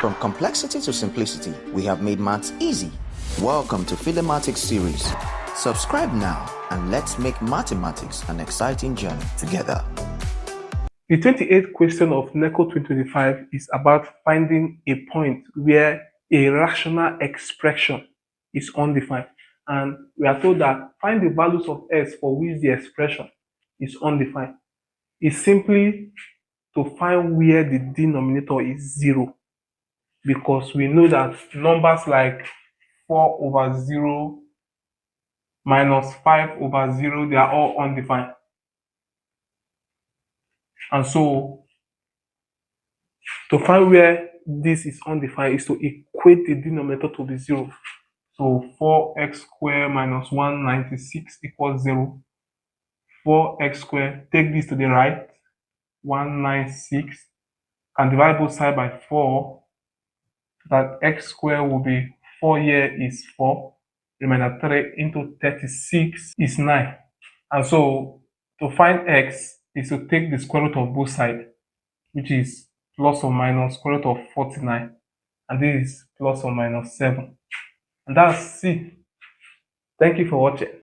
From complexity to simplicity, we have made maths easy. Welcome to Philemathics series. Subscribe now and let's make mathematics an exciting journey together. The 28th question of NECO 2025 is about finding a point where a rational expression is undefined. And we are told that find the values of s for which the expression is undefined. It's simply to find where the denominator is 0, because we know that numbers like 4 over 0 minus 5 over 0, they are all undefined. And so to find where this is undefined is to equate the denominator to be 0. So 4x squared minus 196 equals 0. 4x squared, take this to the right, 196, and divide both sides by 4. That x squared will be 4 here is 4. Remainder 3 into 36 is 9. And so to find x is to take the square root of both sides, which is plus or minus square root of 49. And this is plus or minus 7. And that's C. Thank you for watching.